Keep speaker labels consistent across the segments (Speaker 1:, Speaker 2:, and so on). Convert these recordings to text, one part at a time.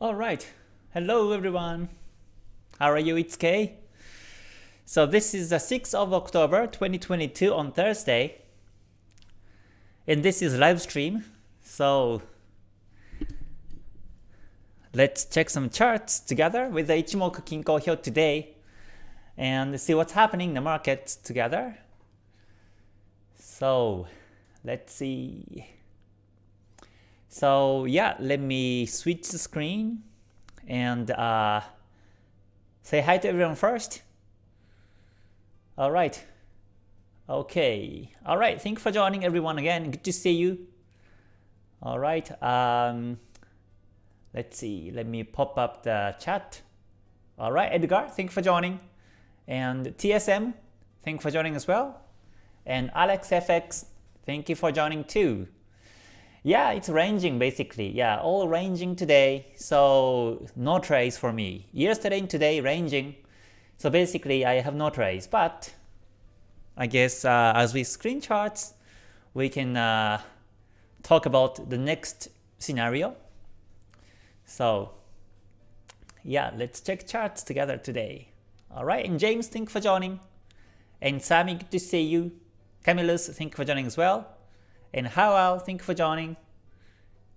Speaker 1: Alright, hello everyone. How are you? It's Kei. So this is the 6th of October 2022 on Thursday. And this is live stream. So let's check some charts together with the Ichimoku Kinko here today and see what's happening in the markets together. So let's see. So yeah, let me switch the screen and say hi to everyone first. Alright. Okay. Alright, thank you for joining everyone again. Good to see you. Alright. Let's see. Let me pop up the chat. Alright, Edgar, thank you for joining. And TSM, thank you for joining as well. And AlexFX, thank you for joining too. Yeah, it's ranging basically. Yeah, all ranging today. So no trades for me. Yesterday and today ranging. So basically I have no trades. But I guess as we screen charts, we can talk about the next scenario. So yeah, let's check charts together today. Alright, and James, thank you for joining. And Sammy, good to see you. Camillus, thank you for joining as well. And Howell, thank you for joining.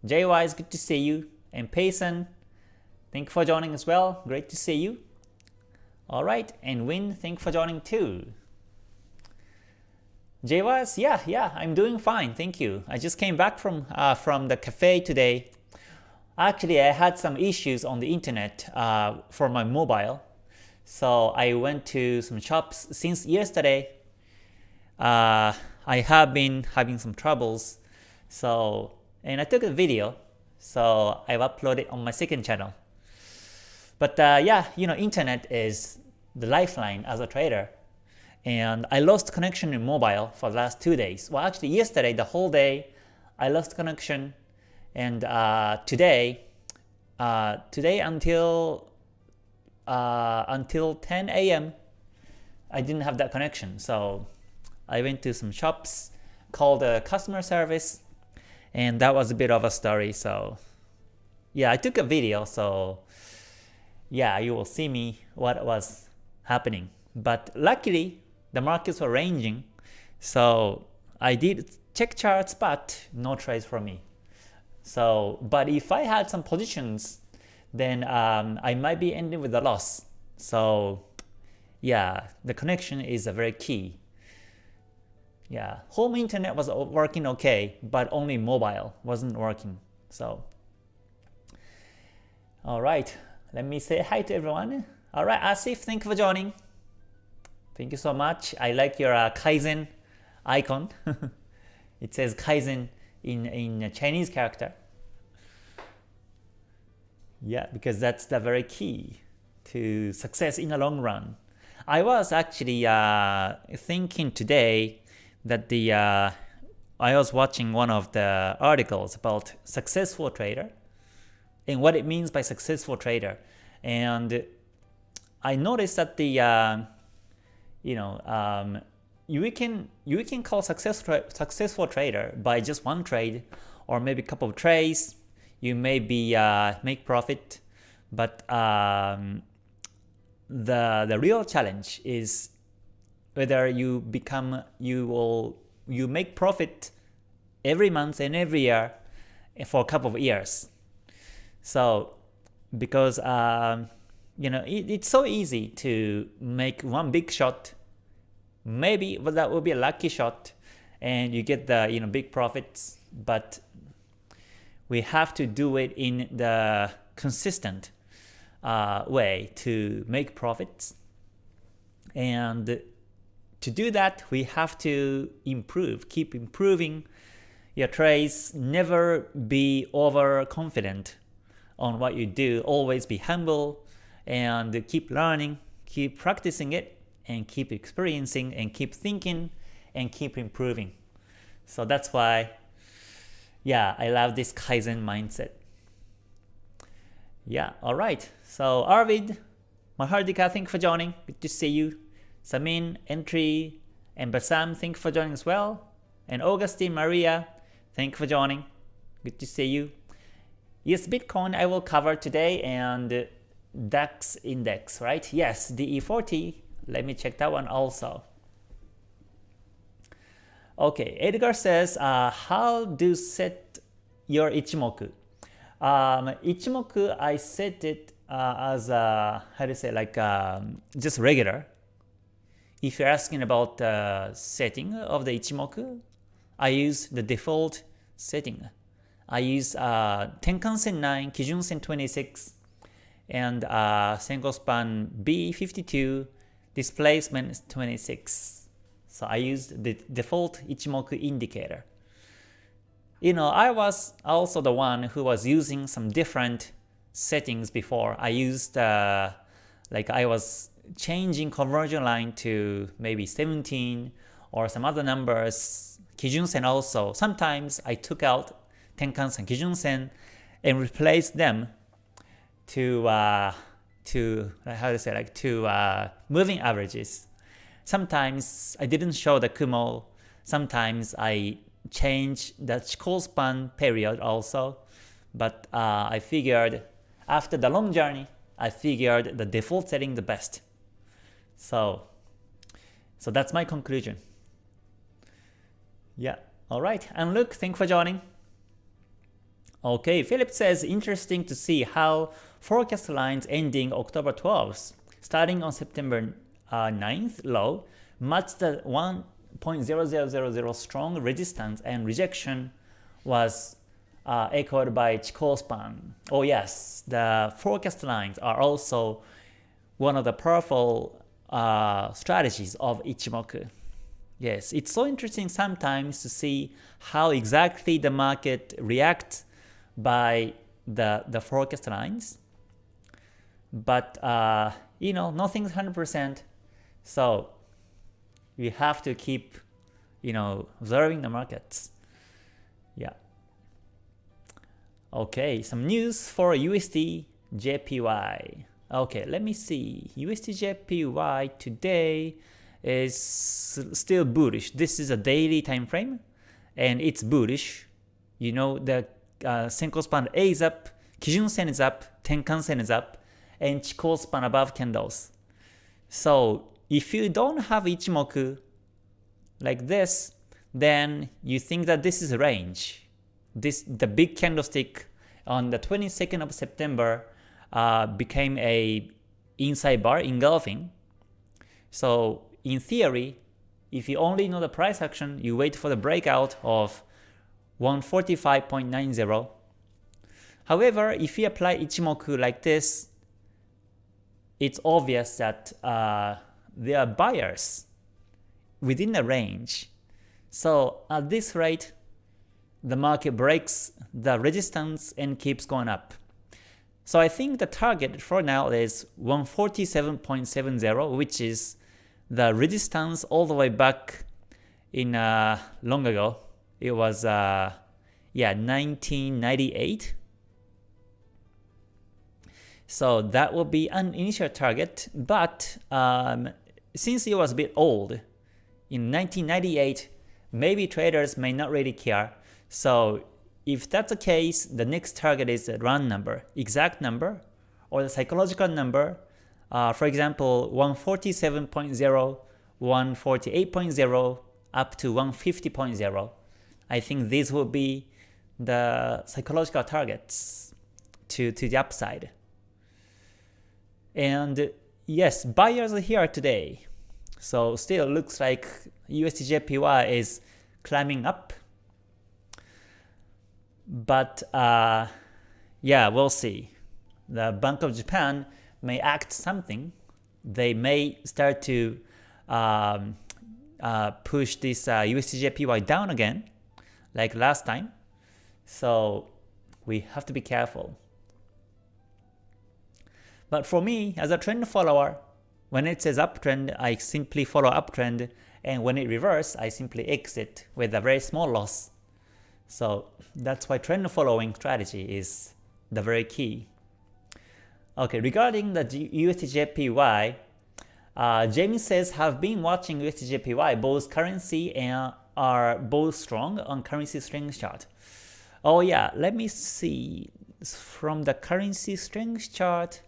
Speaker 1: JY, good to see you. And Payson, thank you for joining as well. Great to see you. Alright, and Win, thank you for joining too. JY, yeah, I'm doing fine, thank you. I just came back from the cafe today. Actually, I had some issues on the internet for my mobile. So I went to some shops since yesterday. I have been having some troubles, and I took a video, so I've uploaded on my second channel. But yeah, internet is the lifeline as a trader, and I lost connection in mobile for the last 2 days. Well, actually yesterday, the whole day, I lost connection, and today until 10 a.m. I didn't have that connection. So I went to some shops, called customer service, and that was a bit of a story. So yeah, I took a video, so yeah, you will see me what was happening. But luckily, the markets were ranging, so I did check charts, but no trades for me. So, but if I had some positions, then I might be ending with a loss. So yeah, the connection is a very key. Yeah, home internet was working okay, but only mobile wasn't working. So, all right, let me say hi to everyone. All right, Asif, thank you for joining. Thank you so much. I like your Kaizen icon. It says Kaizen in a Chinese character. Yeah, because that's the very key to success in the long run. I was actually thinking today that I was watching one of the articles about successful trader and what it means by successful trader, and I noticed that you can call successful trader by just one trade or maybe a couple of trades. You may be make profit, but the real challenge is whether you make profit every month and every year for a couple of years. So because it's so easy to make one big shot, maybe that will be a lucky shot and you get the big profits, but we have to do it in the consistent way to make profits. And to do that, we have to keep improving your trades, never be overconfident on what you do, always be humble and keep learning, keep practicing it, and keep experiencing and keep thinking and keep improving. So that's why, yeah, I love this Kaizen mindset. Yeah, alright. So Arvid, Mahardika, thank you for joining. Good to see you. Samin, Entry, and Basam, thank you for joining as well. And Augustine, Maria, thank you for joining. Good to see you. Yes, Bitcoin I will cover today, and DAX index, right? Yes, DE40. Let me check that one also. Okay, Edgar says, how do set your Ichimoku? Ichimoku, I set it as how to say, like just regular. If you're asking about the setting of the Ichimoku, I use the default setting. I use Tenkan-sen 9, Kijun-sen 26, and Senko span B52, displacement 26. So I used the default Ichimoku indicator. I was also the one who was using some different settings before. I used like I was changing conversion line to maybe 17 or some other numbers, Kijun-sen also. Sometimes I took out Tenkan-sen, Kijun-sen and replaced them to how to say, like to moving averages. Sometimes I didn't show the Kumo. Sometimes I changed the Chikou span period also. But I figured after the long journey, I figured the default setting the best. So that's my conclusion. Yeah, all right. And Luke, thanks for joining. Okay, Philip says, interesting to see how forecast lines ending October 12th, starting on September 9th low, match the 1.0000 strong resistance and rejection was echoed by Chikou span. Oh yes, the forecast lines are also one of the powerful strategies of Ichimoku. Yes, it's so interesting sometimes to see how exactly the market reacts by the forecast lines. But nothing's 100%. So we have to keep observing the markets. Yeah. Okay, some news for USD JPY. Okay, let me see. USD JPY today is still bullish. This is a daily time frame and it's bullish. The Senko span A is up, Kijun Sen is up, Tenkan Sen is up, and Chikou span above candles. So if you don't have Ichimoku like this, then you think that this is a range. The big candlestick on the 22nd of September became a inside bar engulfing. So in theory, if you only know the price action, you wait for the breakout of 145.90. However, if you apply Ichimoku like this, it's obvious that there are buyers within the range. So at this rate, the market breaks the resistance and keeps going up. So I think the target for now is 147.70, which is the resistance all the way back in long ago. It was 1998. So that will be an initial target, but since it was a bit old, in 1998, maybe traders may not really care. So if that's the case, the next target is a round number, exact number, or the psychological number. For example, 147.0, 148.0, up to 150.0. I think these will be the psychological targets to the upside. And yes, buyers are here today. So still looks like USD/JPY is climbing up. But we'll see. The Bank of Japan may act something. They may start to push this USD/JPY down again, like last time. So we have to be careful. But for me, as a trend follower, when it says uptrend, I simply follow uptrend, and when it reverses, I simply exit with a very small loss. So that's why trend following strategy is the very key. Okay, regarding the USD/JPY, James says, have been watching USD/JPY, both currency and are both strong on currency strength chart. Oh yeah, let me see. from the currency strength chart,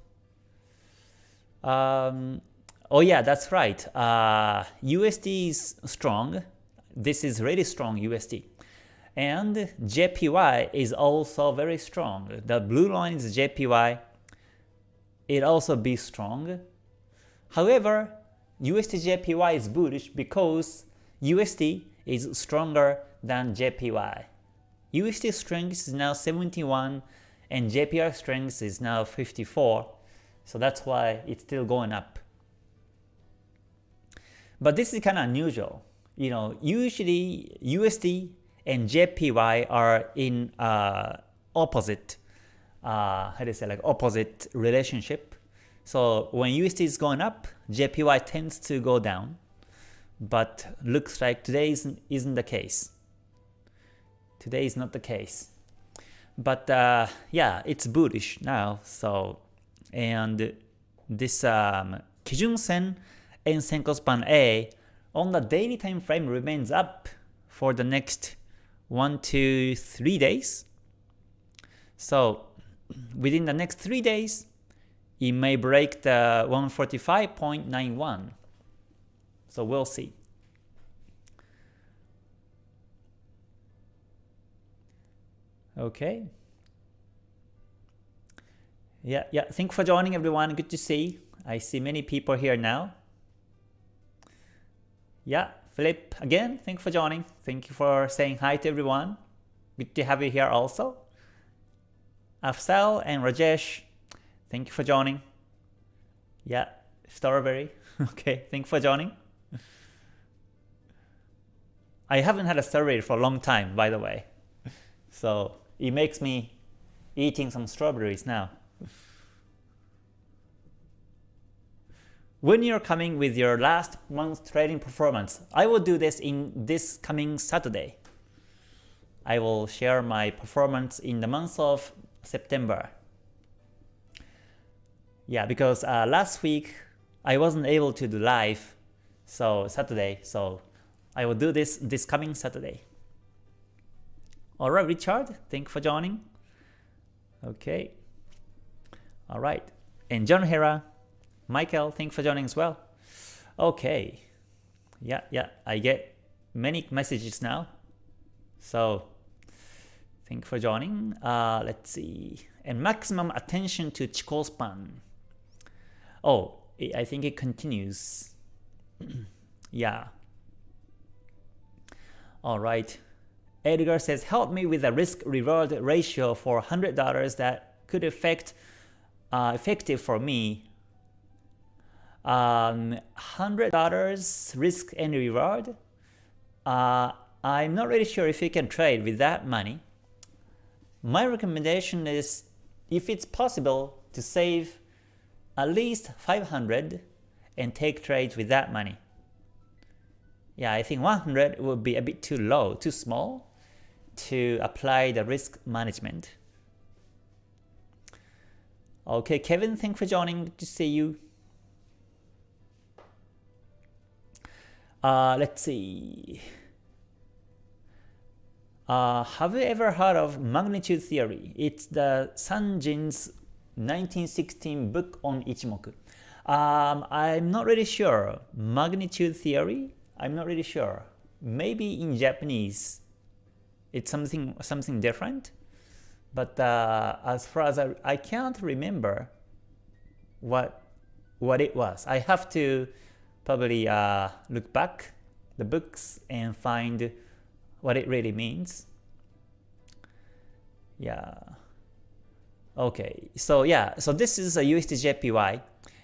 Speaker 1: oh yeah, that's right. USD is strong. This is really strong USD. And JPY is also very strong. The blue line is JPY. It also be strong. However, USD JPY is bullish because USD is stronger than JPY. USD strength is now 71 and JPY strength is now 54. So that's why it's still going up. But this is kind of unusual. Usually USD and JPY are in opposite, opposite relationship. So when USD is going up, JPY tends to go down. But looks like today isn't the case. Today is not the case. But yeah, it's bullish now. So, and this Kijun Sen and Senko Span A on the daily time frame remains up for the next 1 to 3 days. So within the next 3 days, it may break the 145.91. So we'll see. Okay. Yeah. Thanks for joining, everyone. Good to see. I see many people here now. Yeah, Philip, again, thanks for joining. Thank you for saying hi to everyone. Good to have you here also. Afsal and Rajesh, thank you for joining. Yeah, Strawberry. Okay, thanks for joining. I haven't had a strawberry for a long time, by the way. So it makes me eating some strawberries now. When you're coming with your last month's trading performance, I will do this in this coming Saturday. I will share my performance in the month of September. Yeah, because last week I wasn't able to do live, so Saturday, so I will do this coming Saturday. Alright, Richard, thank you for joining. Okay. Alright. And John Hera, Michael, thank you for joining as well. Okay. Yeah, I get many messages now. So thank you for joining. Let's see. And maximum attention to Chikou span. Oh, I think it continues. Yeah. Alright. Edgar says, help me with a risk-reward ratio for $100 that could effective for me. $100 risk and reward. I'm not really sure if you can trade with that money. My recommendation is, if it's possible, to save at least $500 and take trades with that money. Yeah, I think 100 would be a bit too low, too small to apply the risk management. Okay, Kevin, thanks for joining. Good to see you. Let's see. Have you ever heard of magnitude theory? It's the Sanjin's 1916 book on Ichimoku. I'm not really sure. Magnitude theory? I'm not really sure. Maybe in Japanese it's something different. But as far as I can't remember what it was. I have to probably look back the books and find what it really means. Yeah. Okay. So yeah. So this is a USD JPY,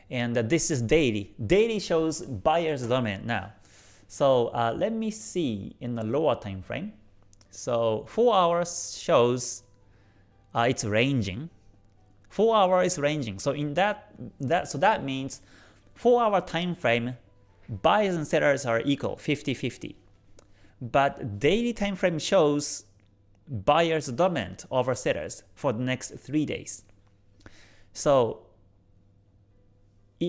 Speaker 1: and this is daily. Daily shows buyer's dominant now. So let me see in the lower time frame. So 4 hours shows it's ranging. 4 hours is ranging. So in that means 4 hour time frame, buyers and sellers are equal, 50-50. But daily time frame shows buyers dominant over sellers for the next 3 days. So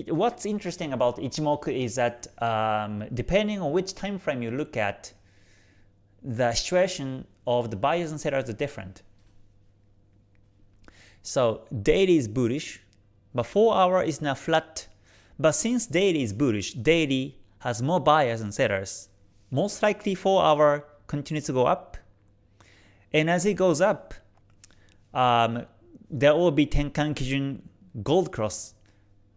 Speaker 1: what's interesting about Ichimoku is that depending on which time frame you look at, the situation of the buyers and sellers are different. So daily is bullish, but 4 hour is now flat. But since daily is bullish, daily has more buyers and sellers. Most likely 4 hour continues to go up. And as it goes up, there will be Tenkan Kijun gold cross,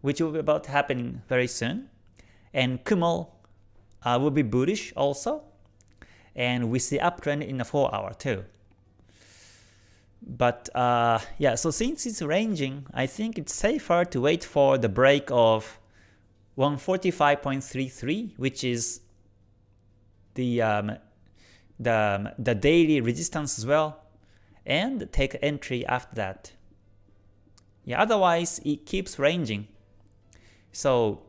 Speaker 1: which will be about happening very soon. And Kumo will be bullish also. And we see uptrend in the 4 hour too. But yeah, so since it's ranging, I think it's safer to wait for the break of 145.33, which is the daily resistance as well, and take entry after that. Yeah, otherwise it keeps ranging. So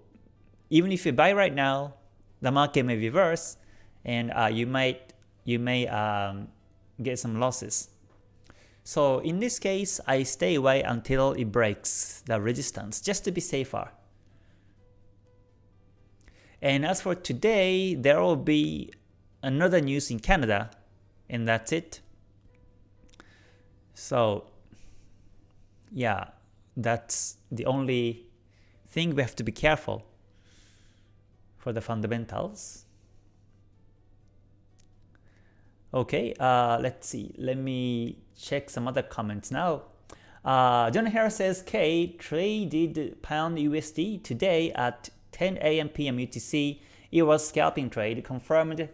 Speaker 1: even if you buy right now, the market may reverse, and you may get some losses. So in this case, I stay away until it breaks the resistance, just to be safer. And as for today, there will be another news in Canada, and that's it. So yeah, that's the only thing we have to be careful for the fundamentals. Okay, let's see. Let me check some other comments now. John Harris says, K traded pound USD today at 10 a.m. p.m. UTC. It was scalping trade, confirmed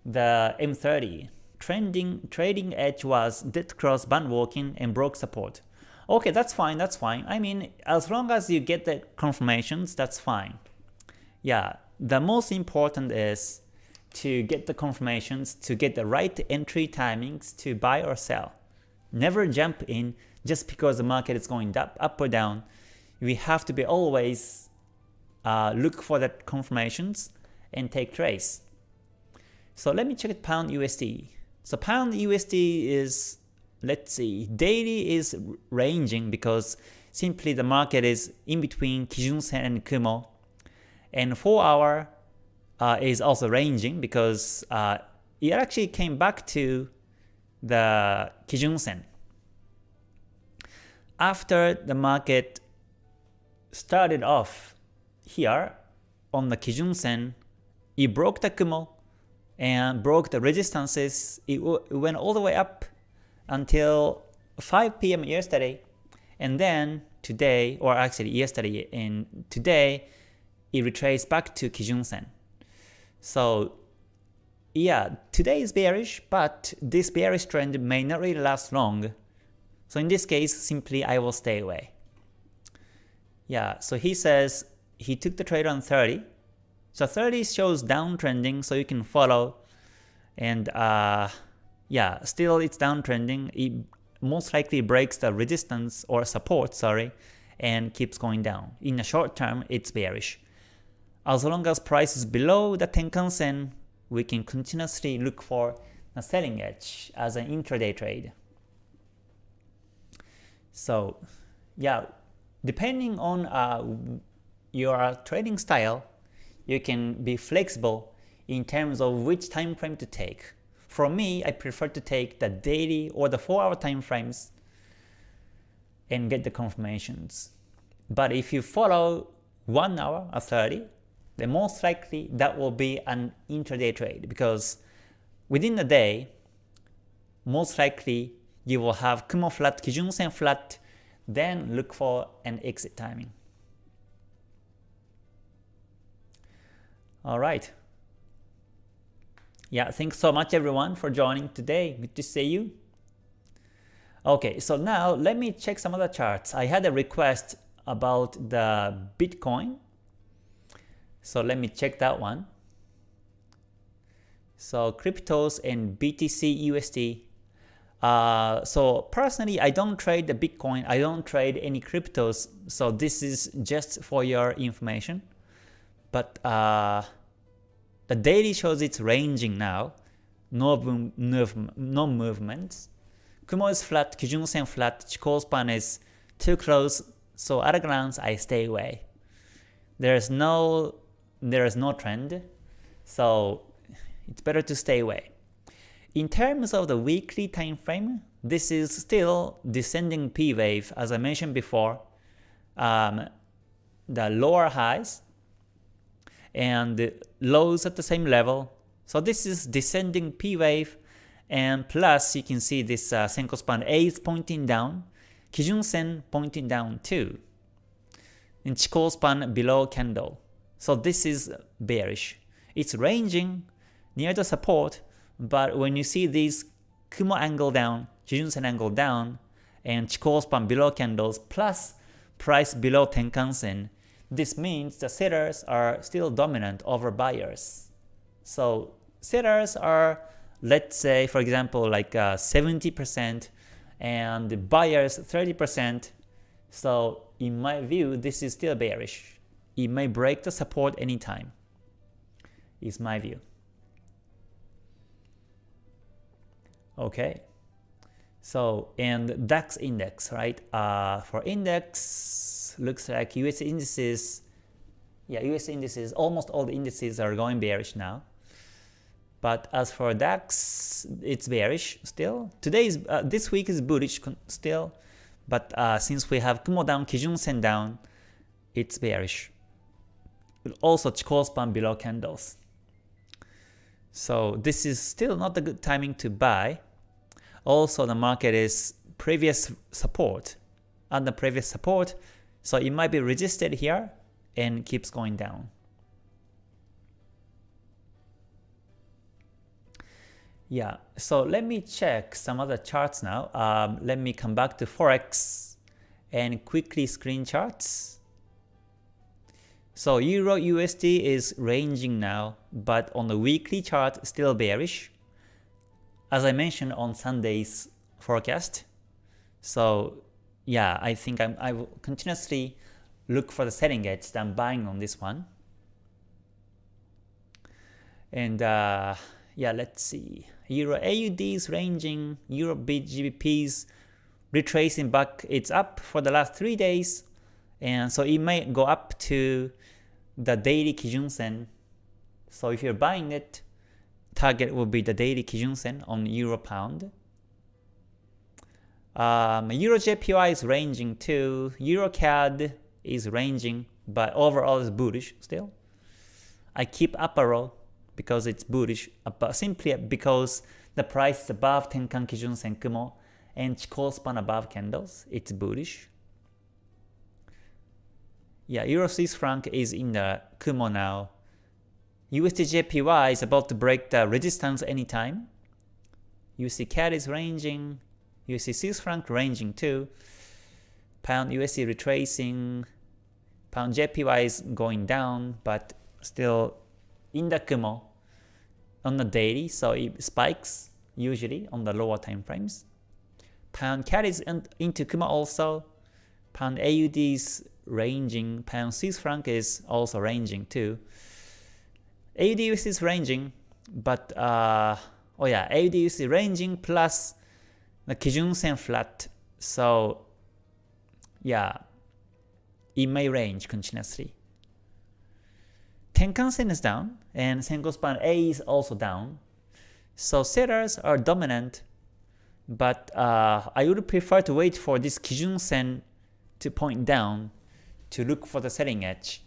Speaker 1: the M30. Trading edge was dead cross band walking and broke support. Okay, that's fine, that's fine. I mean, as long as you get the confirmations, that's fine. Yeah, the most important is to get the confirmations, to get the right entry timings to buy or sell. Never jump in just because the market is going up or down. We have to be always look for the confirmations and take trades. So let me check pound USD. So pound USD is, let's see, daily is ranging because simply the market is in between Kijun-sen and Kumo. And 4 hour is also ranging because it actually came back to the Kijun-sen. After the market started off here on the Kijun-sen, it broke the Kumo and broke the resistances. It went all the way up until 5 p.m. yesterday, and then today, or actually yesterday and today, it retraced back to Kijun-sen. So yeah, today is bearish, but this bearish trend may not really last long. So in this case, simply I will stay away. Yeah, so he says he took the trade on 30. So 30 shows downtrending, so you can follow. And yeah, still it's downtrending. It most likely breaks the resistance or support, sorry, and keeps going down. In the short term, it's bearish. As long as price is below the Tenkan-sen, we can continuously look for a selling edge as an intraday trade. So yeah, depending on your trading style, you can be flexible in terms of which time frame to take. For me, I prefer to take the daily or the 4 hour time frames and get the confirmations. But if you follow 1 hour or 30, then most likely that will be an intraday trade, because within the day, most likely you will have Kumo flat, Kijun-sen flat, then look for an exit timing. Alright. Yeah, thanks so much everyone for joining today. Good to see you. Okay, so now let me check some other charts. I had a request about the Bitcoin. So let me check that one. So cryptos and BTC USD. So personally, I don't trade the Bitcoin. I don't trade any cryptos. So this is just for your information. But the daily shows it's ranging now. No movements. Kumo is flat, Kijun-sen flat, Chikou span is too close. So at a glance, I stay away. There is no trend. So it's better to stay away. In terms of the weekly time frame, this is still descending P wave as I mentioned before. The lower highs and the lows at the same level. So this is descending P wave, and plus you can see this Senko span A is pointing down, Kijun Sen pointing down too, and Chikou span below candle. So this is bearish. It's ranging near the support, but when you see these Kumo angle down, Kijun Sen angle down, and Chikou span below candles plus price below Tenkan Sen, this means the sellers are still dominant over buyers. So sellers are, let's say for example, like 70% and the buyers 30%. So in my view, this is still bearish. It may break the support anytime, is my view. Okay. So, and DAX index, right? For index, looks like US indices, US indices, almost all the indices are going bearish now. But as for DAX, it's bearish still. This week is bullish still, but since we have Kumo down, Kijun Sen down, it's bearish. Also Chikou span below candles. So this is still not a good timing to buy. Also the market is previous support, under previous support, so it might be resisted here and keeps going down. Yeah, so let me check some other charts now. Let me come back to Forex and quickly screen charts. So Euro USD is ranging now, but on the weekly chart still bearish, as I mentioned on Sunday's forecast. So yeah, I think I will continuously look for the selling edge that I'm buying on this one. And yeah, let's see. Euro AUD is ranging, Euro GBP is retracing back. It's up for the last 3 days, and so it may go up to the daily Kijun Sen. So if you're buying it, target will be the daily Kijun Sen on Euro Pound. Euro JPY is ranging too. Euro CAD is ranging, but overall is bullish still. I keep up arrow because it's bullish, simply because the price is above Tenkan Kijun Sen Kumo and Chikou span above candles. It's bullish. Yeah, Euro Swiss franc is in the Kumo now. USD JPY is about to break the resistance anytime. USD CAD is ranging. USD Swiss franc ranging too. Pound USD retracing. Pound JPY is going down, but still in the Kumo on the daily, so it spikes usually on the lower time frames. Pound CAD is into Kumo also. Pound AUD is ranging. Pound Swiss franc is also ranging too. AUD USD is ranging, but AUD USD ranging plus the Kijun Sen flat. So yeah, it may range continuously. Tenkan Sen is down, and Senko span A is also down. So sellers are dominant, but I would prefer to wait for this Kijun Sen to point down to look for the selling edge.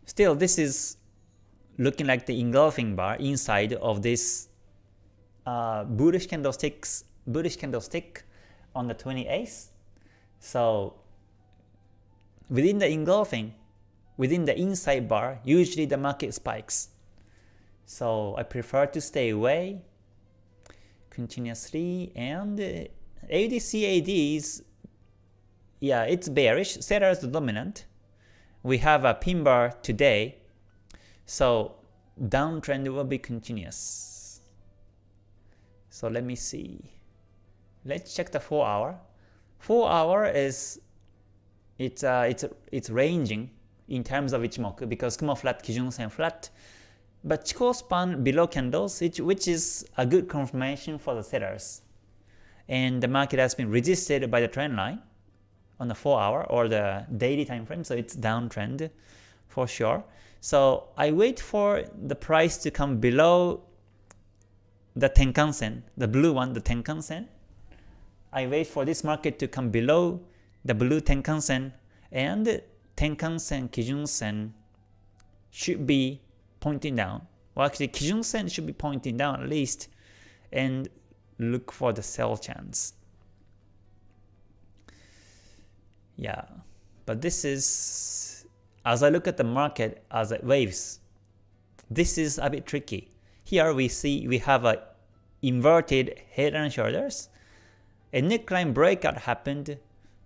Speaker 1: Still, this is looking like the engulfing bar inside of this bullish candlestick on the 28th. So within the engulfing, within the inside bar, usually the market spikes. So I prefer to stay away continuously. And AUD-CAD is, yeah, it's bearish. Sellers are dominant. We have a pin bar today, so downtrend will be continuous. So let me see. Let's check the 4 hour. 4 hour is it's ranging in terms of Ichimoku because Kumo flat, Kijun Sen flat, but Chikou span below candles, which is a good confirmation for the sellers. And the market has been resisted by the trend line on the 4 hour or the daily time frame, so it's downtrend for sure. So I wait for the price to come below the Tenkan-sen, the blue one, the Tenkan-sen. I wait for this market to come below the blue Tenkan-sen, and Tenkan-sen, Kijun-sen should be pointing down. Well, actually, Kijun-sen should be pointing down at least, and look for the sell chance. Yeah, but this is, as I look at the market as it waves, this is a bit tricky. Here we see we have a inverted head and shoulders. A neckline breakout happened,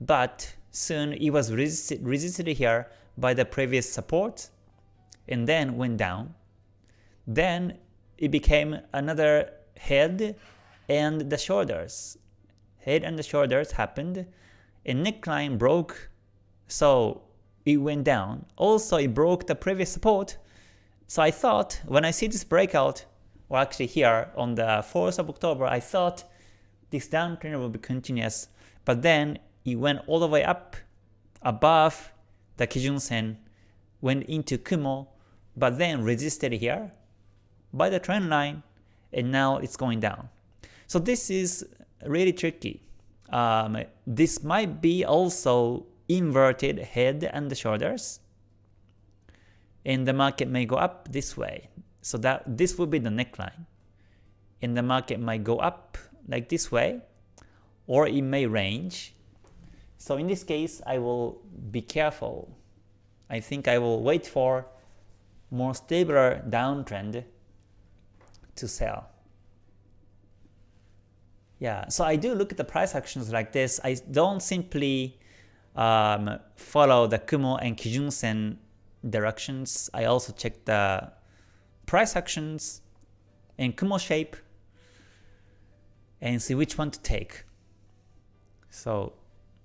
Speaker 1: but soon it was resisted here by the previous support, and then went down. Then it became another head and the shoulders. Head and the shoulders happened. A neckline broke, so it went down. Also, it broke the previous support. So I thought, when I see this breakout, or actually here on the 4th of October, I thought this downtrend will be continuous. But then it went all the way up above the Kijun-sen, went into Kumo, but then resisted here by the trend line, and now it's going down. So this is really tricky. This might be also inverted head and the shoulders, and the market may go up this way. So that this will be the neckline, and the market might go up like this way, or it may range. So in this case, I will be careful. I think I will wait for more stabler downtrend to sell. Yeah, so I do look at the price actions like this. I don't simply follow the Kumo and Kijun-sen directions. I also check the price actions and Kumo shape and see which one to take. So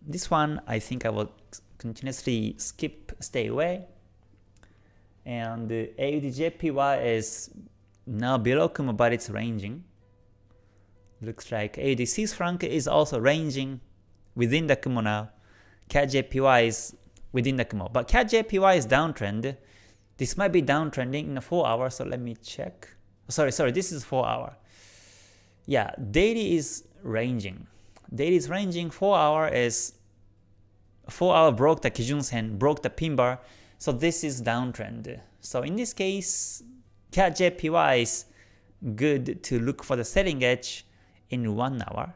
Speaker 1: this one, I think I will continuously skip, stay away. And AUD-JPY is now below Kumo, but it's ranging. Looks like AUD Swiss franc is also ranging within the Kumo now. CAD-JPY is within the Kumo, but CAD-JPY is downtrend. This might be downtrending in a 4 hour, so let me check. Sorry, this is 4 hour. Yeah, daily is ranging. Daily is ranging. 4 hour is 4 hour broke the Kijun-sen, broke the pin bar. So this is downtrend. So in this case, CAD-JPY is good to look for the selling edge in 1 hour.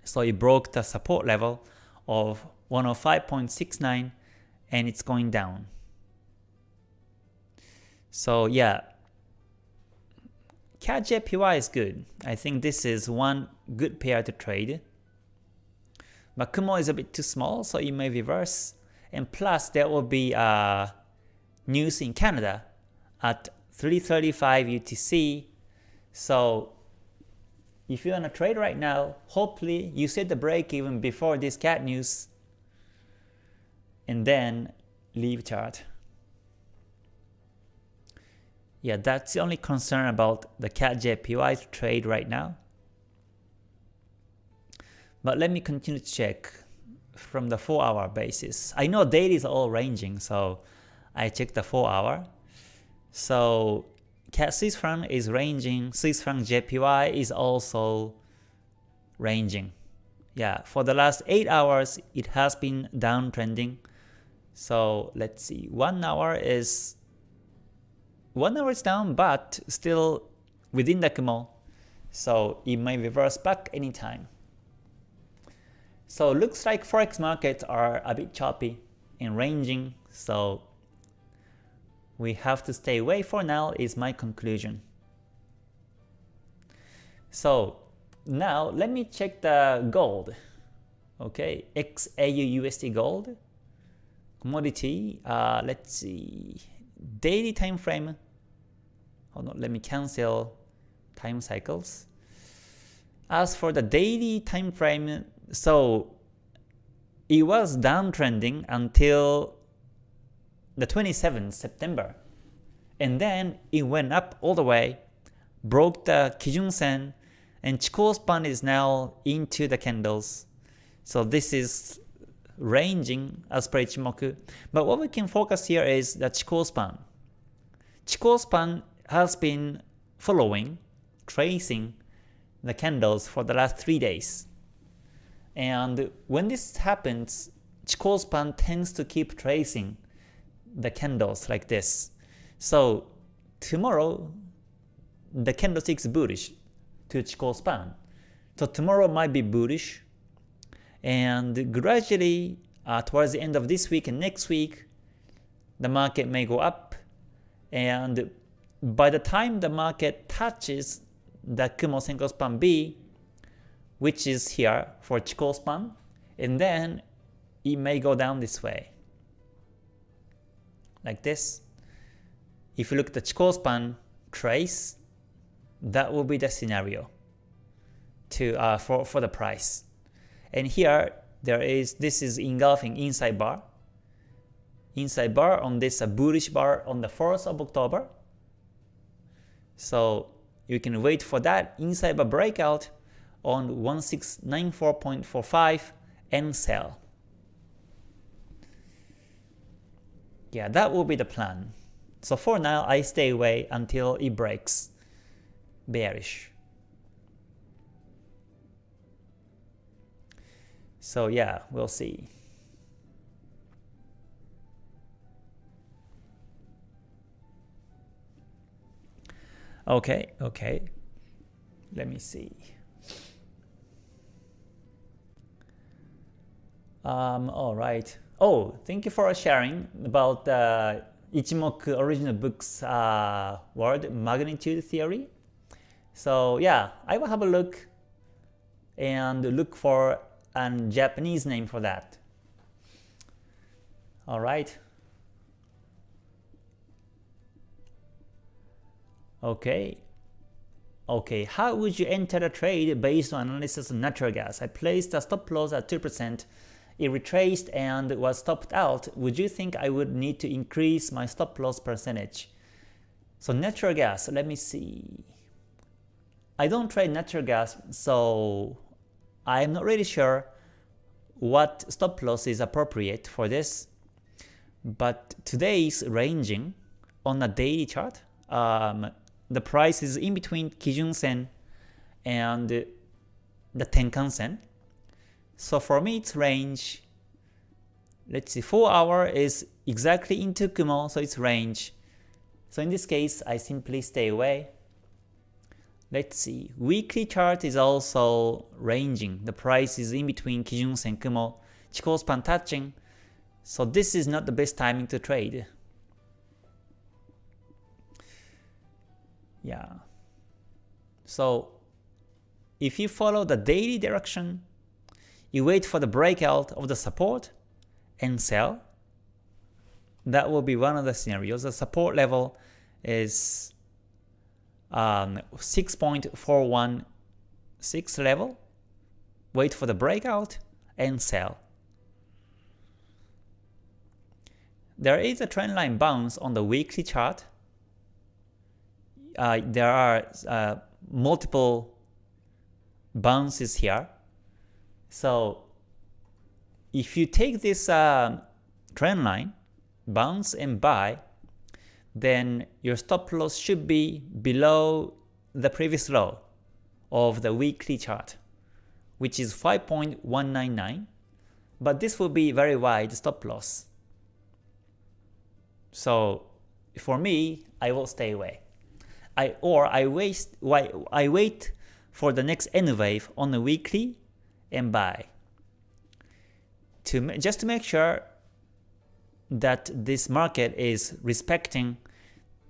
Speaker 1: So it broke the support level of 105.69 and it's going down. So yeah, CAD-JPY is good. I think this is one good pair to trade. But Kumo is a bit too small, so it may reverse. And plus, there will be news in Canada at 3:35 UTC. So if you want to trade right now, hopefully you set the break even before this CAD news, and then leave chart. Yeah, that's the only concern about the CAD-JPY trade right now. But let me continue to check from the 4 hour basis. I know daily is all ranging, so I check the 4 hour. So CAD Swiss franc is ranging, Swiss franc JPY is also ranging. Yeah, for the last 8 hours it has been downtrending. So let's see, 1 hour is down, but still within the Kumo. So it may reverse back anytime. So looks like Forex markets are a bit choppy and ranging, so we have to stay away for now is my conclusion. So now let me check the gold. Okay, XAU-USD gold. Commodity, let's see, daily time frame. Hold on, let me cancel time cycles. As for the daily time frame, so it was downtrending until the 27th September, and then it went up all the way, broke the Kijun-sen, and Chikou span is now into the candles. So this is ranging as per Ichimoku. But what we can focus here is the Chikou span. Chikou span has been following, tracing the candles for the last 3 days. And when this happens, Chikou span tends to keep tracing the candles like this. So tomorrow, the candlestick is bullish to Chikou span. So tomorrow might be bullish, and gradually towards the end of this week and next week, the market may go up, and by the time the market touches the Kumo Senko span B, which is here for Chikou span, and then it may go down this way, like this. If you look at the Chikou span trace, that will be the scenario to for the price. And here this is engulfing inside bar on this bullish bar on the 4th of October. So you can wait for that inside bar breakout on 1694.45 and sell. Yeah, that will be the plan. So for now, I stay away until it breaks bearish. So yeah, we'll see. Okay. Let me see. All right. Oh, thank you for sharing about Ichimoku original book's word magnitude theory. So yeah, I will have a look and look for a Japanese name for that. All right. Okay. How would you enter a trade based on analysis of natural gas? I placed a stop loss at 2%. It retraced and was stopped out. Would you think I would need to increase my stop loss percentage? So natural gas, let me see. I don't trade natural gas, so I'm not really sure what stop loss is appropriate for this. But today's ranging on a daily chart, the price is in between Kijun Sen and the Tenkan Sen. So for me, it's range. Let's see, 4 hour is exactly into Kumo, so it's range. So in this case, I simply stay away. Let's see, weekly chart is also ranging. The price is in between Kijun Sen, Kumo, Chikou span touching. So this is not the best timing to trade. Yeah. So if you follow the daily direction, you wait for the breakout of the support and sell. That will be one of the scenarios. The support level is 6.416 level. Wait for the breakout and sell. There is a trend line bounce on the weekly chart. There are multiple bounces here. So if you take this trend line, bounce and buy, then your stop loss should be below the previous low of the weekly chart, which is 5.199, but this will be very wide stop loss. So for me, I will stay away. I wait for the next N wave on the weekly and buy, just to make sure that this market is respecting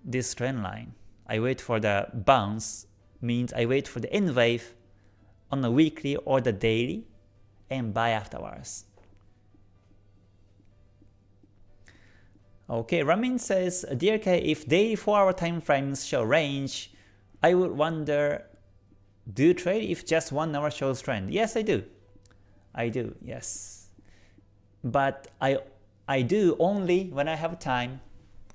Speaker 1: this trend line. I wait for the bounce, means I wait for the N wave on the weekly or the daily and buy afterwards. Okay, Ramin says, Dear K, if daily 4-hour time frames show range, I would wonder, do you trade if just 1 hour shows trend? Yes, I do. I do, yes. But I do only when I have time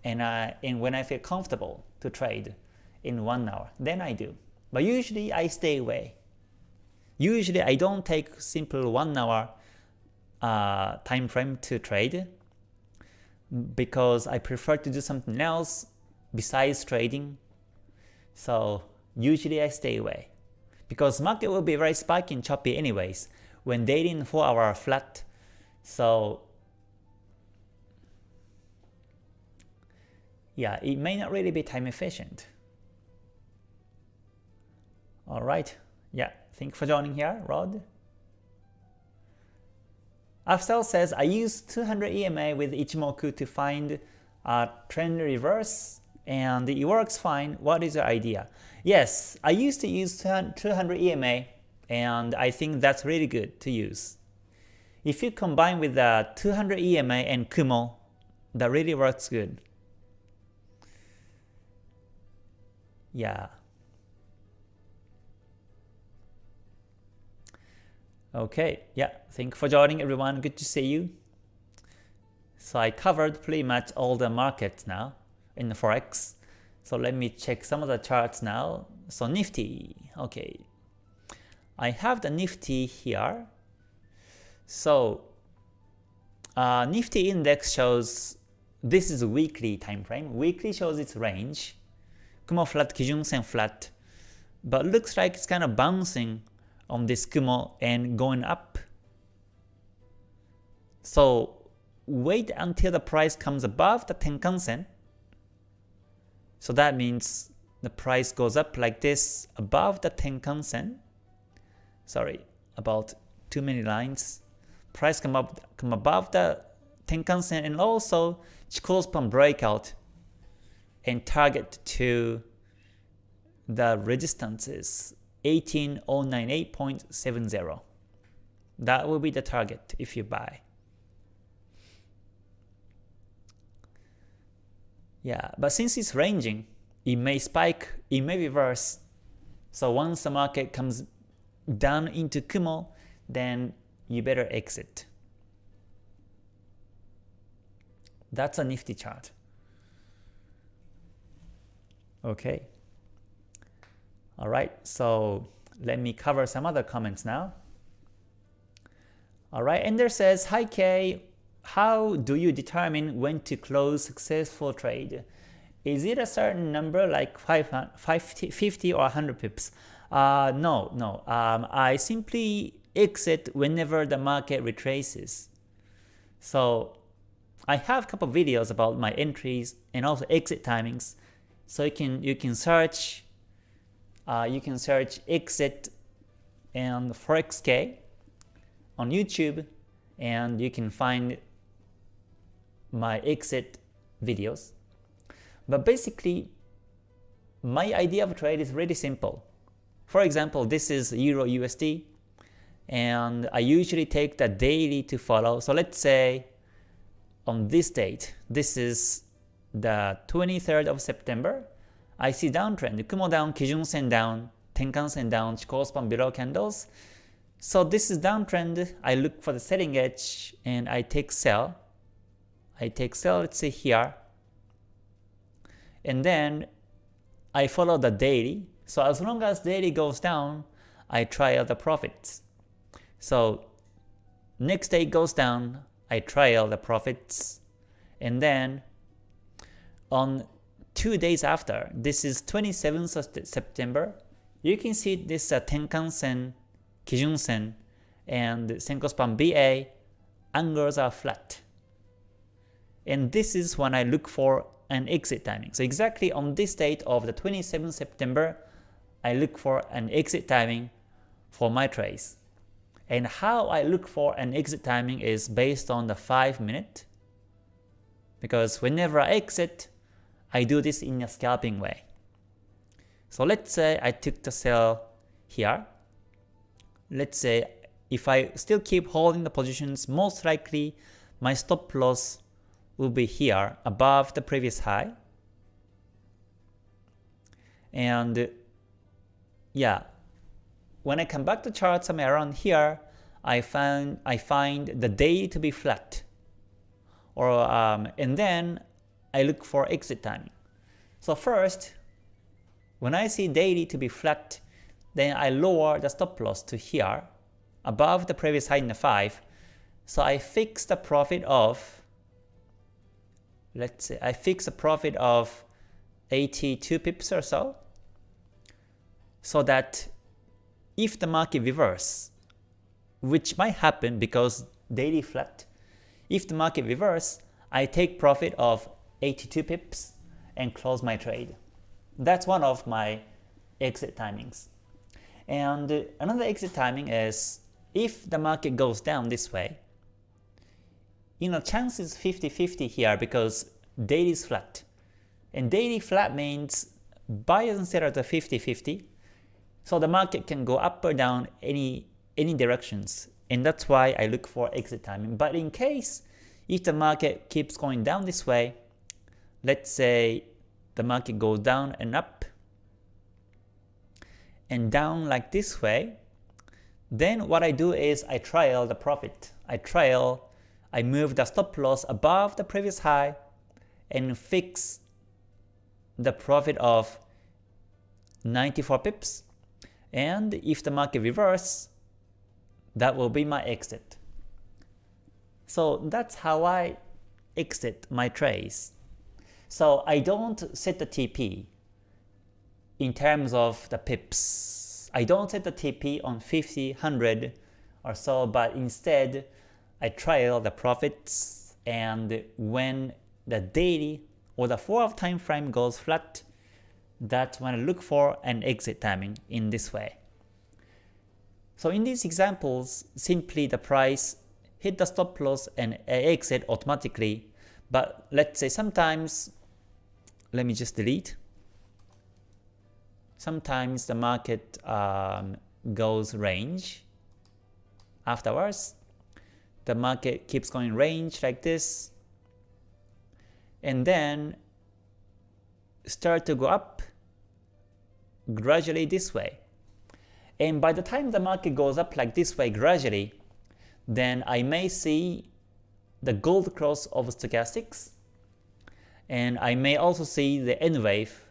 Speaker 1: and when I feel comfortable to trade in 1 hour. Then I do. But usually I stay away. Usually I don't take simple 1 hour time frame to trade, because I prefer to do something else besides trading So usually I stay away because market will be very spiky and choppy anyways when daily and 4 hour are flat. So yeah, it may not really be time efficient. Alright, yeah, thank you for joining here, Rod. Afsel says, I use 200 EMA with Ichimoku to find a trend reverse and it works fine. What is your idea? Yes, I used to use 200 EMA and I think that's really good to use. If you combine with the 200 EMA and Kumo, that really works good. Yeah. Okay, yeah, thank you for joining everyone, good to see you. So I covered pretty much all the markets now in the Forex. So let me check some of the charts now. So Nifty, okay. I have the Nifty here. So Nifty Index shows, this is a weekly time frame. Weekly shows its range. Kumo flat, Kijun Sen flat. But looks like it's kind of bouncing on this Kumo and going up. So wait until the price comes above the Tenkan Sen. So that means the price goes up like this above the Tenkan Sen. Sorry, about too many lines. Price come above the Tenkan Sen and also Chikou span breakout and target to the resistances 18098.70. That will be the target if you buy. Yeah, but since it's ranging, it may spike, it may reverse. So once the market comes down into Kumo, then you better exit. That's a Nifty chart. Okay. Alright, so let me cover some other comments now. Alright, Ender says, hi Kei, how do you determine when to close successful trade? Is it a certain number like 50 or 100 pips? No. I simply exit whenever the market retraces. So I have a couple of videos about my entries and also exit timings. So you can search exit and Forexkei on YouTube, and you can find my exit videos. But basically, my idea of trade is really simple. For example, this is Euro USD, and I usually take the daily to follow. So let's say on this date, this is the 23rd of September, I see downtrend, Kumo down, Kijun Sen down, Tenkan Sen down, Chikou span below candles. So this is downtrend, I look for the selling edge and I take sell. Let's say here. And then I follow the daily. So as long as daily goes down, I try out the profits. So next day goes down, I trial the profits. And then on 2 days after, this is 27th of September, you can see this Tenkan Sen, Kijun Sen, and Senko span BA angles are flat. And this is when I look for an exit timing. So exactly on this date of the 27th September, I look for an exit timing for my trades. And how I look for an exit timing is based on the 5-minute. Because whenever I exit, I do this in a scalping way. So let's say I took the sell here. Let's say if I still keep holding the positions, most likely my stop loss will be here above the previous high. And yeah, when I come back to chart somewhere around here, I find the day to be flat. And then I look for exit timing. So first, when I see daily to be flat, then I lower the stop loss to here, above the previous high in the 5. So I fix the profit of, let's say I fix a profit of 82 pips or so. so that if the market reverse, which might happen because daily flat, if the market reverse, I take profit of 82 pips and close my trade. That's one of my exit timings. And another exit timing is if the market goes down this way, chance is 50-50 here because daily is flat. And daily flat means buyers and sellers are 50-50. So the market can go up or down any directions. And that's why I look for exit timing. But in case if the market keeps going down this way, let's say the market goes down and up and down like this way, then what I do is I trail the profit. I move the stop loss above the previous high and fix the profit of 94 pips. And if the market reverse, that will be my exit. So that's how I exit my trades. So I don't set the TP in terms of the pips. I don't set the TP on 50, 100 or so, but instead I trail the profits, and when the daily or the 4-hour time frame goes flat, that's when I look for an exit timing in this way. So in these examples, simply the price hit the stop loss and exit automatically. But let's say sometimes, let me just delete. Sometimes the market goes range afterwards. The market keeps going range like this, and then start to go up gradually this way. And by the time the market goes up like this way gradually, then I may see the gold cross of stochastics, and I may also see the N wave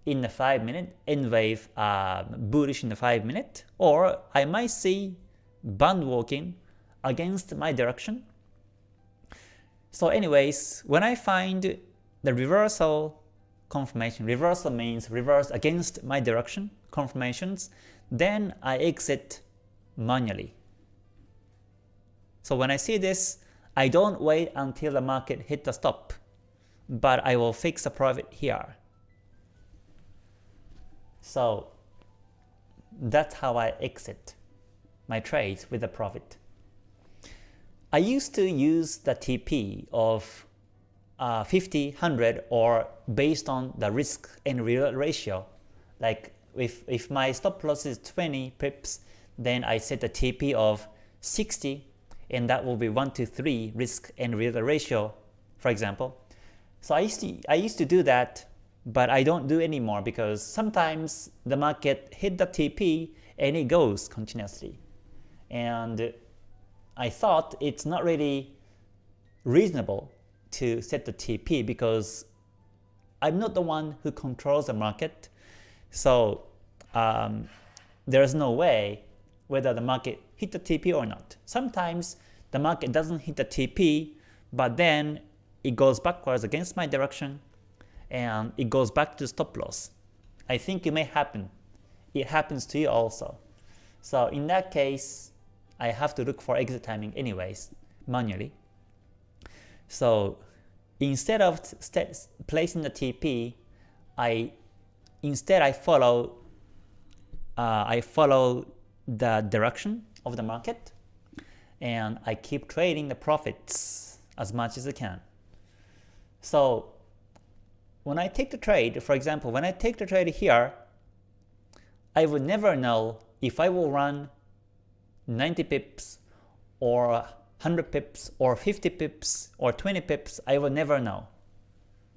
Speaker 1: in the 5-minute, N wave bullish in the 5-minute, or I might see band walking against my direction. So anyways, when I find the reversal confirmation, reversal means reverse against my direction confirmations, then I exit manually. So when I see this, I don't wait until the market hit the stop, but I will fix a profit here. So that's how I exit my trades with a profit. I used to use the TP of 50, 100, or based on the risk and reward ratio. Like if my stop loss is 20 pips, then I set a TP of 60, and that will be 1-to-3 risk and reward ratio, for example. So I used to do that, but I don't do anymore because sometimes the market hit the TP and it goes continuously. And I thought it's not really reasonable to set the TP because I'm not the one who controls the market. So there's no way whether the market hit the TP or not. Sometimes the market doesn't hit the TP, but then it goes backwards against my direction and it goes back to stop loss. I think it may happen. It happens to you also. So in that case, I have to look for exit timing anyways, manually. So instead of placing the TP, I follow the direction of the market, and I keep trading the profits as much as I can. So when I take the trade, for example, when I take the trade here, I would never know if I will run 90 pips or 100 pips or 50 pips or 20 pips. I will never know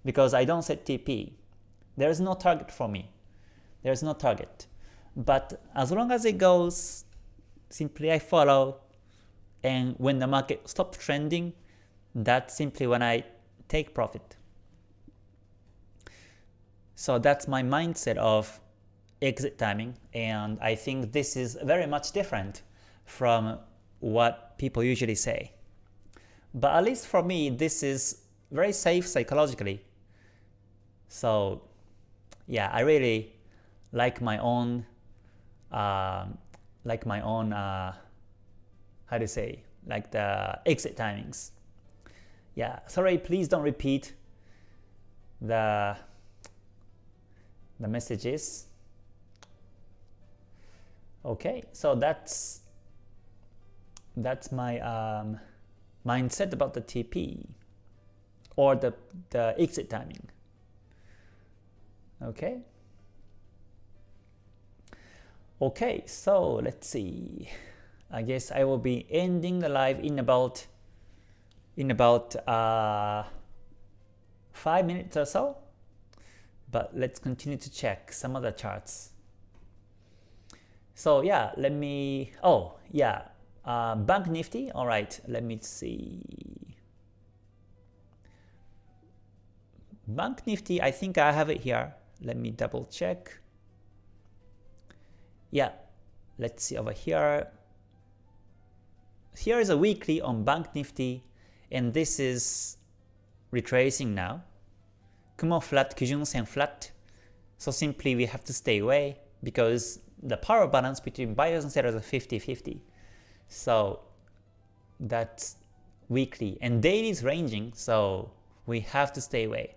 Speaker 1: because I don't set TP. There is no target for me. There is no target. But as long as it goes, simply I follow, and when the market stops trending, that's simply when I take profit. So that's my mindset of exit timing, and I think this is very much different from what people usually say. But at least for me, this is very safe psychologically. So yeah, I really like my own like my own how to say, like the exit timings. Yeah, sorry, please don't repeat the messages. Okay, so that's my mindset about the TP or the exit timing. Okay. Okay, so let's see. I guess I will be ending the live in about 5 minutes or so. But let's continue to check some other charts. So yeah, let me. Oh yeah, Bank Nifty. All right, let me see. Bank Nifty. I think I have it here. Let me double check. Yeah, let's see over here. Here is a weekly on Bank Nifty, and this is retracing now. Kumo flat, Kijun Sen flat. So simply we have to stay away because the power balance between buyers and sellers is 50-50. So that's weekly, and daily is ranging, so we have to stay away.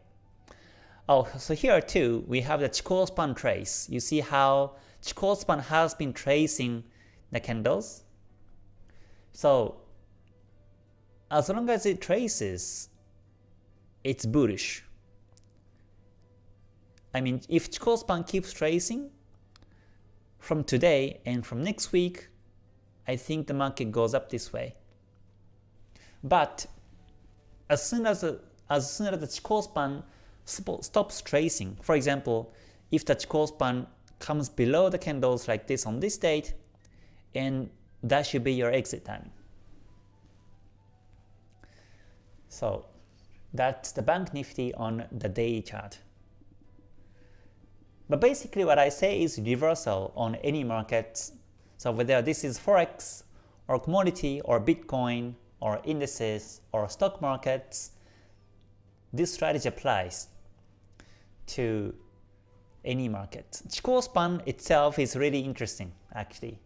Speaker 1: Oh, so here too, we have the Chikou span trace. You see how Chikou span has been tracing the candles. So as long as it traces, it's bullish. I mean, if Chikou span keeps tracing from today and from next week, I think the market goes up this way. But as soon as the Chikou span stops tracing, for example, if the Chikou span comes below the candles like this on this date, and that should be your exit time. So that's the Bank Nifty on the daily chart. But basically what I say is reversal on any market. So whether this is Forex or commodity or Bitcoin or indices or stock markets, this strategy applies to any market. Chikou span itself is really interesting actually.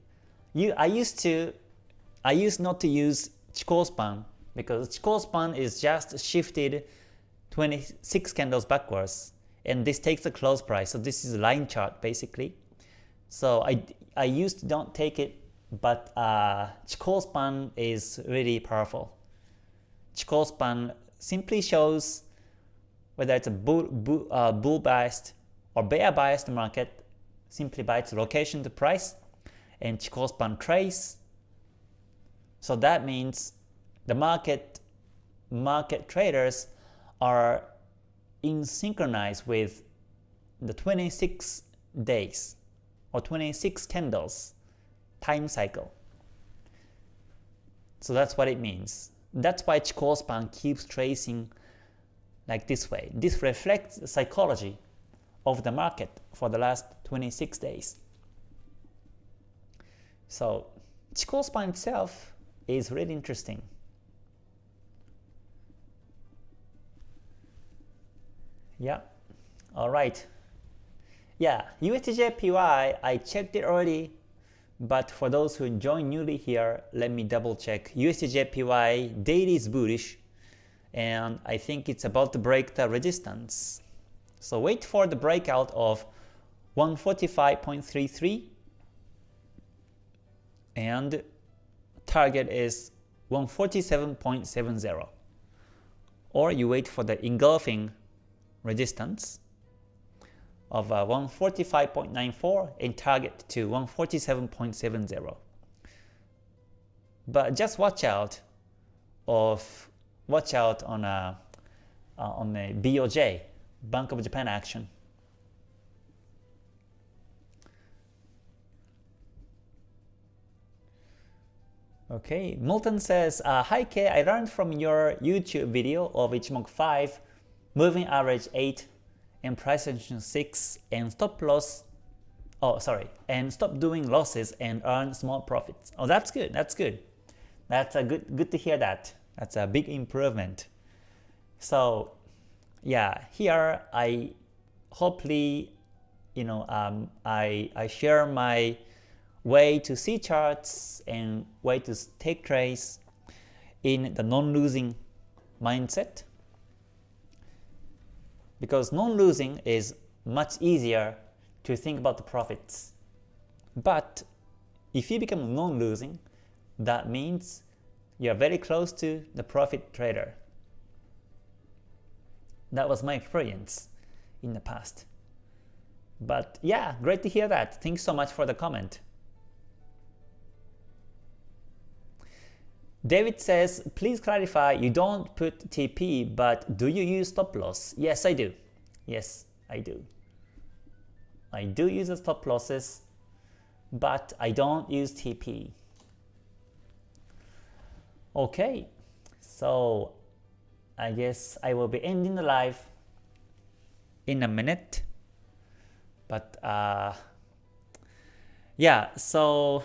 Speaker 1: I used not to use Chikou span because Chikou span is just shifted 26 candles backwards, and this takes the close price. So this is a line chart basically. So I used to don't take it, but Chikou span is really powerful. Chikou span simply shows whether it's a bull biased or bear biased market simply by its location to price and Chikou span trace. So that means the market traders are in synchronize with the 26 days or 26 candles time cycle. So that's what it means. That's why Chikou span keeps tracing like this way. This reflects the psychology of the market for the last 26 days. So Chikou span itself is really interesting. Yeah, all right. Yeah, USDJPY, I checked it already, but for those who join newly here, let me double check. USDJPY daily is bullish, and I think it's about to break the resistance. So wait for the breakout of 145.33, and target is 147.70. Or you wait for the engulfing resistance of 145.94 and target to 147.70. But just watch out on a BOJ, Bank of Japan action. Okay, Milton says, hi Kei, I learned from your YouTube video of Ichimoku 5, moving average 8 and price action 6 and stop loss, and stop doing losses and earn small profits. Oh, that's good, that's good. That's a good to hear that. That's a big improvement. So yeah, here I hopefully, I share my way to see charts and way to take trades in the non-losing mindset, because non-losing is much easier to think about the profits. But if you become non-losing, that means you are very close to the profit trader. That was my experience in the past. But yeah, great to hear that. Thanks so much for the comment. David says, please clarify, you don't put TP, but do you use stop loss? Yes, I do. Yes, I do. I do use the stop losses, but I don't use TP. Okay, so I guess I will be ending the live in a minute. But yeah, so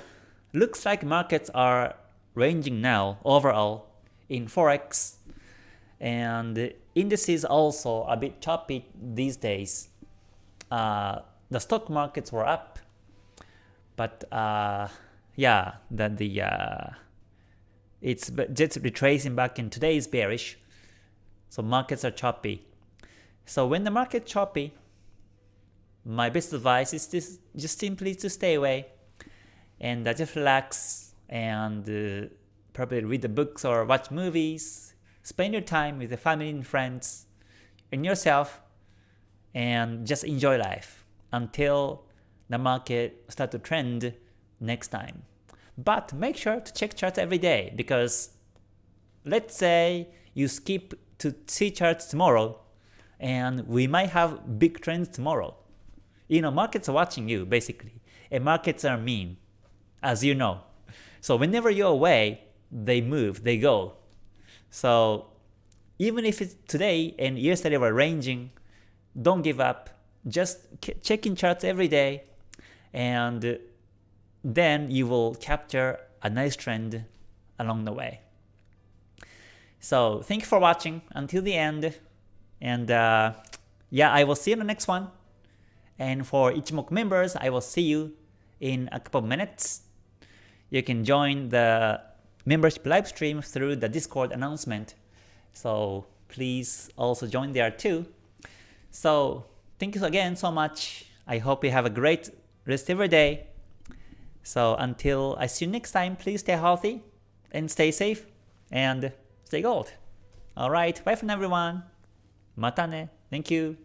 Speaker 1: looks like markets are ranging now overall in Forex, and indices also a bit choppy these days. The stock markets were up, but yeah, it's just retracing back, and today is bearish, so markets are choppy. So when the market's choppy, my best advice is just simply to stay away and just relax and probably read the books or watch movies, spend your time with the family and friends and yourself, and just enjoy life until the market starts to trend next time. But make sure to check charts every day, because let's say you skip to see charts tomorrow and we might have big trends tomorrow. You know, markets are watching you basically, and markets are mean, as you know. So whenever you're away, they move, they go. So even if it's today and yesterday were ranging, don't give up. Just check in charts every day, and then you will capture a nice trend along the way. So thank you for watching until the end, and yeah, I will see you in the next one. And for Ichimoku members, I will see you in a couple of minutes. You can join the membership live stream through the Discord announcement, so please also join there too. So thank you again so much. I hope you have a great rest of your day. So until I see you next time, please stay healthy and stay safe and stay gold. Alright, bye for now everyone. Mata ne. Thank you.